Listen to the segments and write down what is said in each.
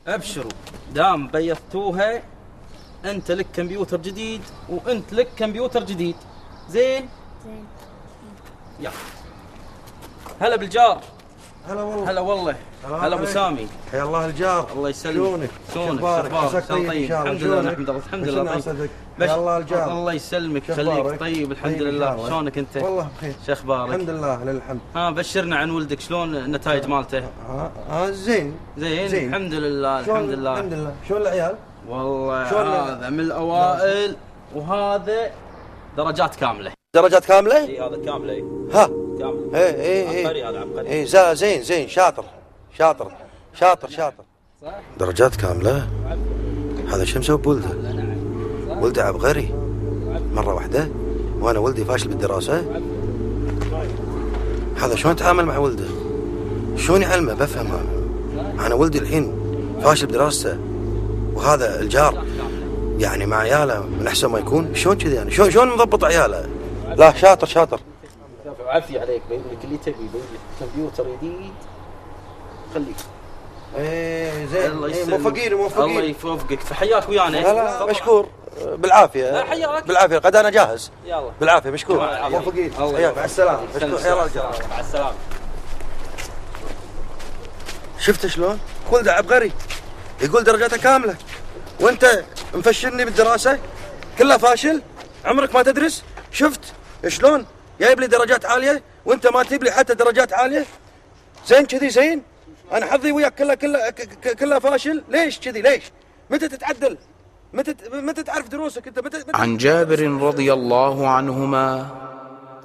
ابشروا دام بيضتوها، انت لك كمبيوتر جديد وانت لك كمبيوتر جديد. زين زين. يلا. هلا بالجار. هلا والله. هلا والله. هلا ابو سامي. حيا الله الجار. الله يسلمك. شلونك؟ شلونك؟ عساك طيب ان شاء الله. الحمد لله نحمد الله. الحمد لله طيب. حيا الله الجار. الله يسلمك يخليك. طيب الحمد لله. شلونك انت؟ والله بخير. شو اخبارك؟ الحمد لله للحمد. بشرنا عن ولدك، شلون النتائج مالته؟ زين. زين الحمد لله. الحمد لله. الحمد لله. شلون العيال؟ والله هذا من الاوائل وهذا درجات كامله. درجات كامله؟ اي هذا كامله. ها كامله. اي عبقري هذا عبقري. اي زين شاطر. صح؟ درجات كامله. هذا شو مسوي بولده؟ ولده عبقري مره واحده، وانا ولدي فاشل بالدراسه. هذا شلون يتعامل مع ولده؟ شلون يعلمه؟ بفهم انا ولدي الحين فاشل بدراسته، وهذا الجار يعني مع عياله من احسن ما يكون. شلون كذي يعني؟ شلون مضبط عياله؟ لا شاطر. عافية عليك. بيقول لك اللي تبي، بيقول لك كمبيوتر جديد خليك. زين. موفقين. الله يوفقك. فحياك ويانا. لا مشكور. بالعافيه. لا حياك. بالعافيه قد انا جاهز. يلا بالعافيه مشكور. موفقين. مع السلامه. مشكور. حيا الله الجار. مع السلامه. شفت شلون؟ ولده عبقري يقول درجاته كامله، وانت مفشلني بالدراسه كلها فاشل، عمرك ما تدرس. شفت شلون جايب لي درجات عاليه وانت ما تجيب لي حتى درجات عاليه؟ زين كذي زين. انا حظي وياك كلها فاشل. ليش كذي؟ ليش؟ متى تتعدل؟ متى تعرف دروسك انت؟ متى عن جابر رضي الله عنهما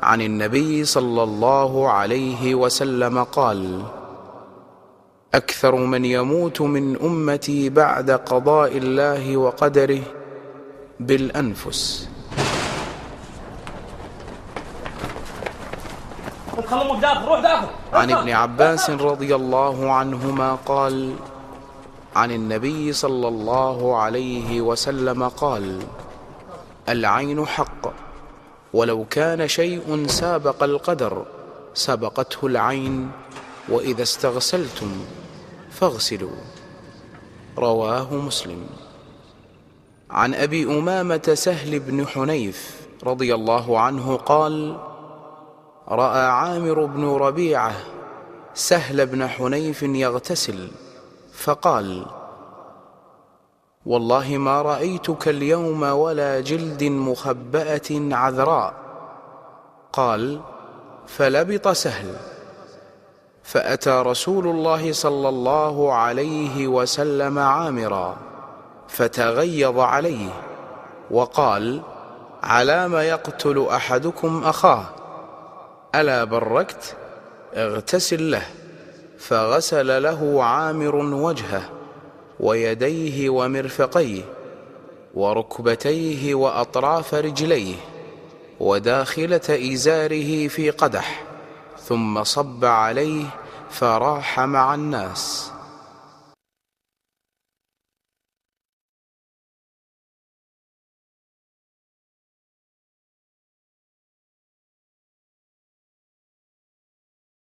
عن النبي صلى الله عليه وسلم قال: أكثر من يموت من أمتي بعد قضاء الله وقدره بالأنفس. عن ابن عباس رضي الله عنهما قال: عن النبي صلى الله عليه وسلم قال: العين حق، ولو كان شيء سابق القدر سبقته العين، وإذا استغسلتم فاغسلوا. رواه مسلم. عن أبي أمامة سهل بن حنيف رضي الله عنه قال: رأى عامر بن ربيعة سهل بن حنيف يغتسل فقال: والله ما رأيتك اليوم ولا جلد مخبأة عذراء. قال: فلبط سهل، فأتى رسول الله صلى الله عليه وسلم عامرا فتغيظ عليه وقال: على ما يقتل أحدكم أخاه؟ ألا بركت؟ اغتسل له. فغسل له عامر وجهه ويديه ومرفقيه وركبتيه وأطراف رجليه وداخلة إزاره في قدح، ثم صب عليه فراح مع الناس.